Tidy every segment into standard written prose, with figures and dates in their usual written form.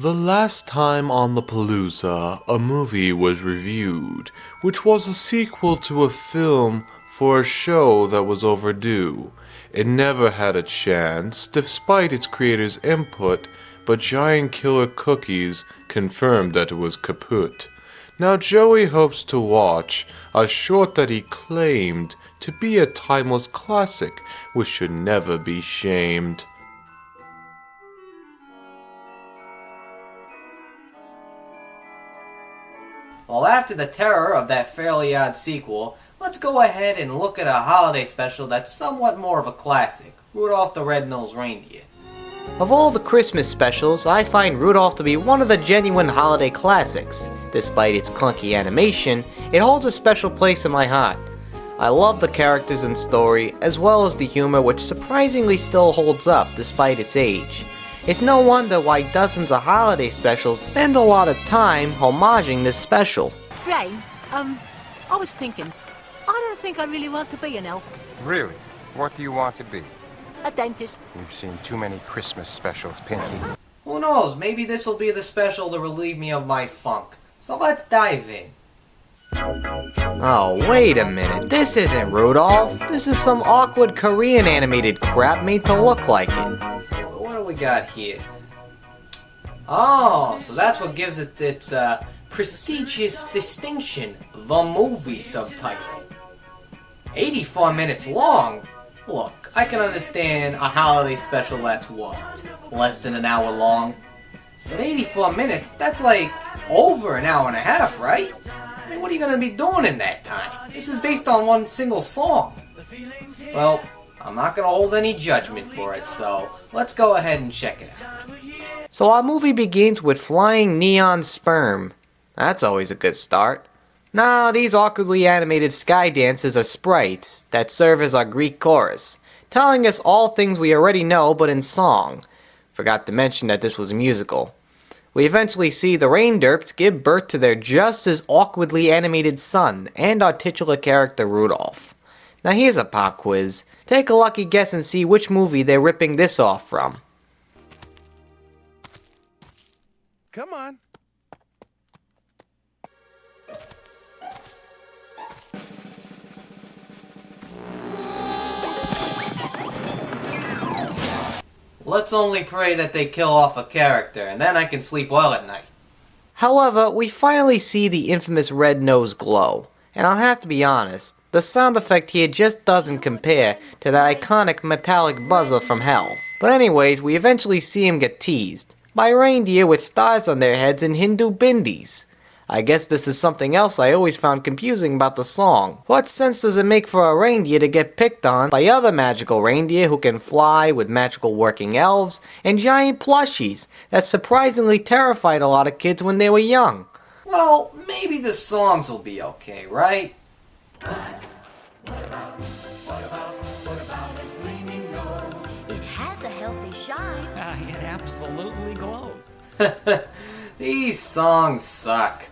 The last time on the Palooza, a movie was reviewed, which was a sequel to a film for a show that was overdue. It never had a chance, despite its creator's input, but Giant Killer Cookies confirmed that it was kaput. Now Joey hopes to watch a short that he claimed to be a timeless classic, which should never be shamed. Well, after the terror of that Fairly Odd sequel, let's go ahead and look at a holiday special that's somewhat more of a classic, Rudolph the Red-Nosed Reindeer. Of all the Christmas specials, I find Rudolph to be one of the genuine holiday classics. Despite its clunky animation, it holds a special place in my heart. I love the characters and story, as well as the humor, which surprisingly still holds up despite its age. It's no wonder why dozens of holiday specials spend a lot of time homaging this special. Ray, I was thinking, I don't think I really want to be an elf. Really? What do you want to be? A dentist. You've seen too many Christmas specials, Pinky. Who knows, maybe this'll be the special to relieve me of my funk. So let's dive in. Oh, wait a minute, this isn't Rudolph. This is some awkward Korean animated crap made to look like it. So what do we got here? Oh, so that's what gives it its prestigious distinction, the movie subtitle. 84 minutes long? Look, I can understand a holiday special that's what? Less than an hour long? But 84 minutes, that's like over an hour and a half, right? I mean, what are you gonna be doing in that time? This is based on one single song. Well, I'm not gonna hold any judgment for it, so let's go ahead and check it out. So our movie begins with flying neon sperm. That's always a good start. Now, these awkwardly animated sky dancers are sprites that serve as our Greek chorus, telling us all things we already know but in song. Forgot to mention that this was a musical. We eventually see the Reindeers give birth to their just as awkwardly animated son and our titular character Rudolph. Now here's a pop quiz. Take a lucky guess and see which movie they're ripping this off from. Come on. Let's only pray that they kill off a character, and then I can sleep well at night. However, we finally see the infamous red nose glow, and I'll have to be honest, the sound effect here just doesn't compare to that iconic metallic buzzer from hell. But anyways, we eventually see him get teased by reindeer with stars on their heads and Hindu bindis. I guess this is something else I always found confusing about the song. What sense does it make for a reindeer to get picked on by other magical reindeer who can fly with magical working elves and giant plushies that surprisingly terrified a lot of kids when they were young? Well, maybe the songs will be okay, right? It has a healthy shine. It absolutely glows. These songs suck.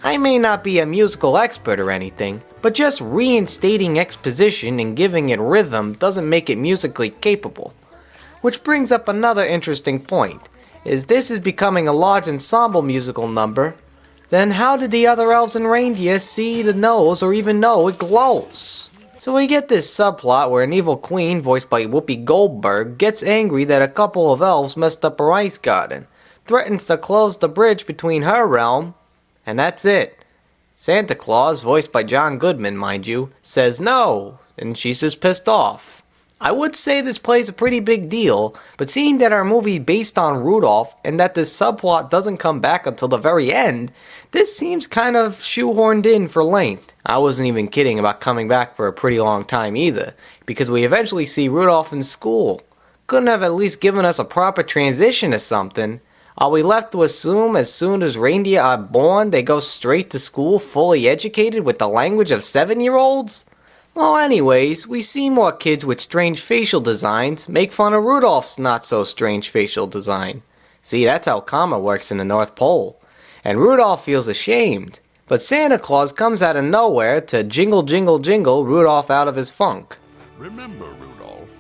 I may not be a musical expert or anything, but just reinstating exposition and giving it rhythm doesn't make it musically capable. Which brings up another interesting point. Is this is becoming a large ensemble musical number, then how did the other elves and reindeer see the nose or even know it glows? So we get this subplot where an evil queen, voiced by Whoopi Goldberg, gets angry that a couple of elves messed up her ice garden, threatens to close the bridge between her realm, and that's it. Santa Claus, voiced by John Goodman, mind you, says no, and she's just pissed off. I would say this plays a pretty big deal, but seeing that our movie based on Rudolph and that this subplot doesn't come back until the very end, this seems kind of shoehorned in for length. I wasn't even kidding about coming back for a pretty long time either, because we eventually see Rudolph in school. Couldn't have at least given us a proper transition to something. Are we left to assume as soon as reindeer are born, they go straight to school fully educated with the language of 7-year-olds? Well, anyways, we see more kids with strange facial designs make fun of Rudolph's not-so-strange facial design. See, that's how karma works in the North Pole. And Rudolph feels ashamed. But Santa Claus comes out of nowhere to jingle, jingle, jingle Rudolph out of his funk. Remember, Rudolph,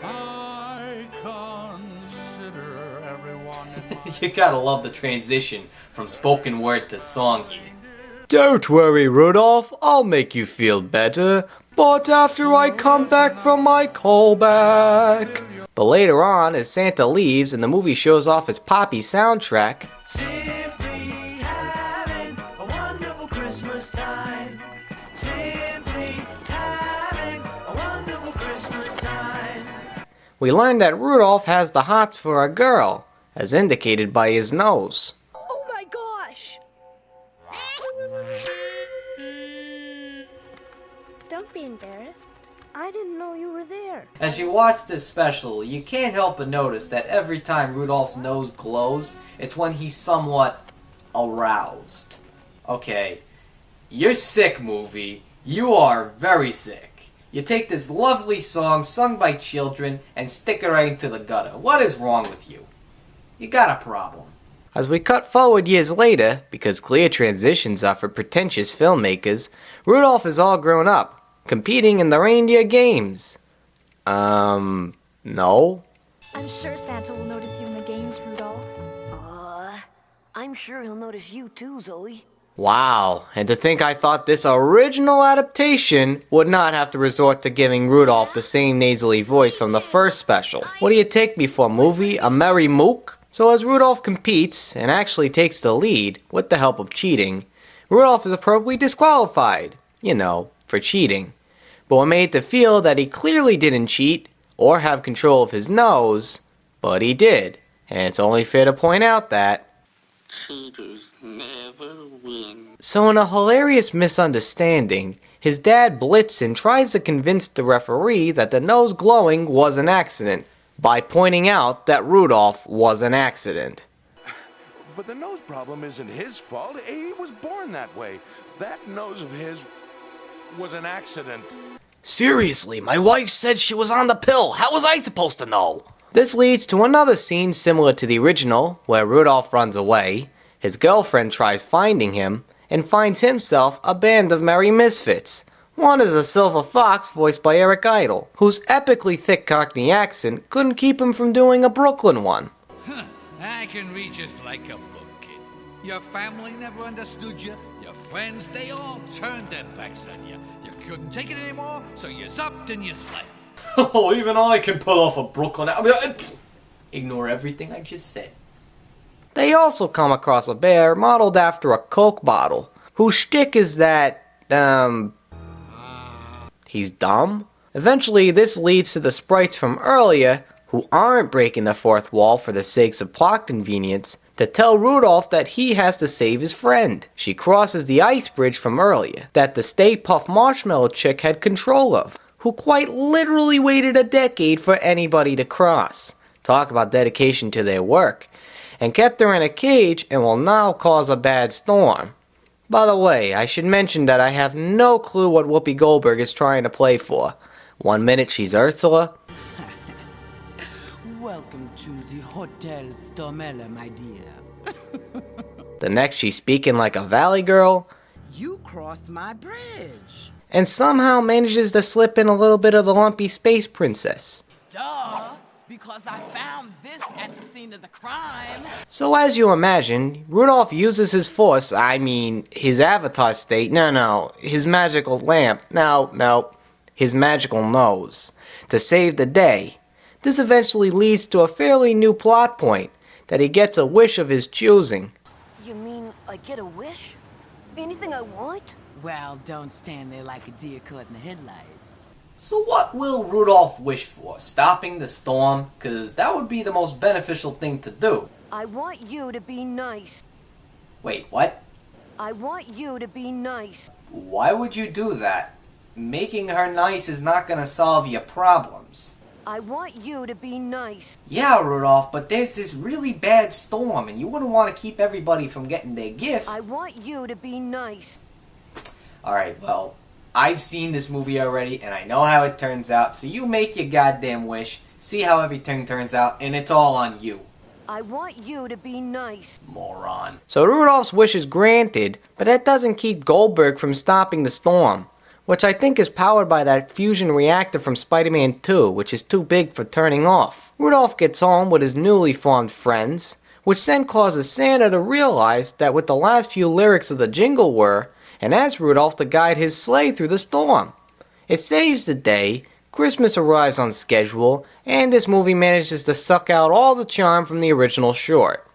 I consider everyone in my You gotta love the transition from spoken word to song here. Don't worry, Rudolph, I'll make you feel better, but after I come back from my callback. But later on, as Santa leaves and the movie shows off its poppy soundtrack, Simply having a wonderful Christmas time. Simply having a wonderful Christmas time. we learn that Rudolph has the hots for a girl, as indicated by his nose. Oh my gosh! Don't be embarrassed. I didn't know you were there. As you watch this special, you can't help but notice that every time Rudolph's nose glows, it's when he's somewhat aroused. Okay, you're sick, movie. You are very sick. You take this lovely song sung by children and stick it right into the gutter. What is wrong with you? You got a problem. As we cut forward years later, because clear transitions are for pretentious filmmakers, Rudolph is all grown up, competing in the Reindeer games. No? I'm sure Santa will notice you in the games, Rudolph. I'm sure he'll notice you too, Zoe. Wow, and to think I thought this original adaptation would not have to resort to giving Rudolph the same nasally voice from the first special. What do you take me for, movie? A merry mook? So as Rudolph competes, and actually takes the lead, with the help of cheating, Rudolph is appropriately disqualified. You know, for cheating. But we're made to feel that he clearly didn't cheat, or have control of his nose, but he did. And it's only fair to point out that cheaters never win. So in a hilarious misunderstanding, his dad Blitzen tries to convince the referee that the nose glowing was an accident, by pointing out that Rudolph was an accident. But the nose problem isn't his fault. He was born that way. That nose of his was an accident. Seriously, my wife said she was on the pill. How was I supposed to know? This leads to another scene similar to the original, where Rudolph runs away, his girlfriend tries finding him, and finds himself a band of merry misfits. One is a silver fox voiced by Eric Idle, whose epically thick Cockney accent couldn't keep him from doing a Brooklyn one. I can read just like a book, kid. Your family never understood you. Your friends, they all turned their backs on you. You couldn't take it anymore, so you upped and you left. Oh, even I can pull off a Brooklyn. Ignore everything I just said. They also come across a bear modeled after a Coke bottle, whose shtick is that, he's dumb? Eventually, this leads to the sprites from earlier, who aren't breaking the fourth wall for the sakes of plot convenience, to tell Rudolph that he has to save his friend. She crosses the ice bridge from earlier, that the Stay Puft Marshmallow chick had control of, who quite literally waited a decade for anybody to cross. Talk about dedication to their work. And kept her in a cage and will now cause a bad storm. By the way, I should mention that I have no clue what Whoopi Goldberg is trying to play for. 1 minute she's Ursula. Welcome to the Hotel Stormella, my dear. The next she's speaking like a valley girl. You crossed my bridge. And somehow manages to slip in a little bit of the lumpy space princess. Duh, because I found this at the scene of the crime. So as you imagine, Rudolph uses his force, his avatar state, his magical lamp, his magical nose, to save the day. This eventually leads to a fairly new plot point, that he gets a wish of his choosing. You mean I get a wish? Anything I want? Well, don't stand there like a deer caught in the headlights. So what will Rudolph wish for? Stopping the storm? Because that would be the most beneficial thing to do. I want you to be nice. Wait, what? I want you to be nice. Why would you do that? Making her nice is not going to solve your problems. I want you to be nice. Yeah, Rudolph, but there's this really bad storm, and you wouldn't want to keep everybody from getting their gifts. I want you to be nice. Alright, well, I've seen this movie already, and I know how it turns out, so you make your goddamn wish, see how everything turns out, and it's all on you. I want you to be nice. Moron. So Rudolph's wish is granted, but that doesn't keep Goldberg from stopping the storm, which I think is powered by that fusion reactor from Spider-Man 2, which is too big for turning off. Rudolph gets home with his newly formed friends, which then causes Santa to realize that what the last few lyrics of the jingle were, and asks Rudolph to guide his sleigh through the storm. It saves the day, Christmas arrives on schedule, and this movie manages to suck out all the charm from the original short.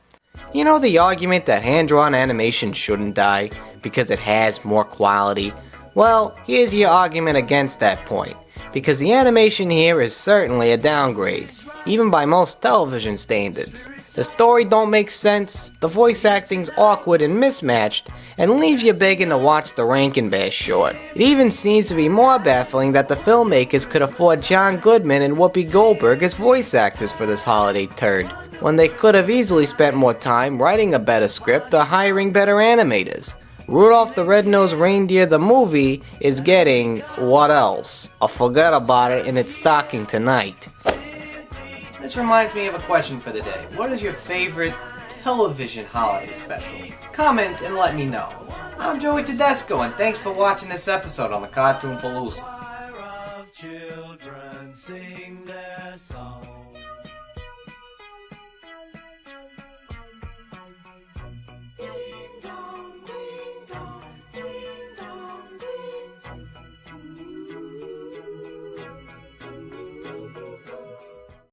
You know the argument that hand-drawn animation shouldn't die because it has more quality? Well, here's your argument against that point, because the animation here is certainly a downgrade, even by most television standards. The story don't make sense, the voice acting's awkward and mismatched, and leaves you begging to watch the Rankin Bass short. It even seems to be more baffling that the filmmakers could afford John Goodman and Whoopi Goldberg as voice actors for this holiday turd, when they could have easily spent more time writing a better script or hiring better animators. Rudolph the Red-Nosed Reindeer the movie is getting, what else? A forget about it in its stocking tonight. This reminds me of a question for the day. What is your favorite television holiday special? Comment and let me know. I'm Joey.T.Cartoon.P and thanks for watching this episode on the Cartoon Palooza. Children sing their song.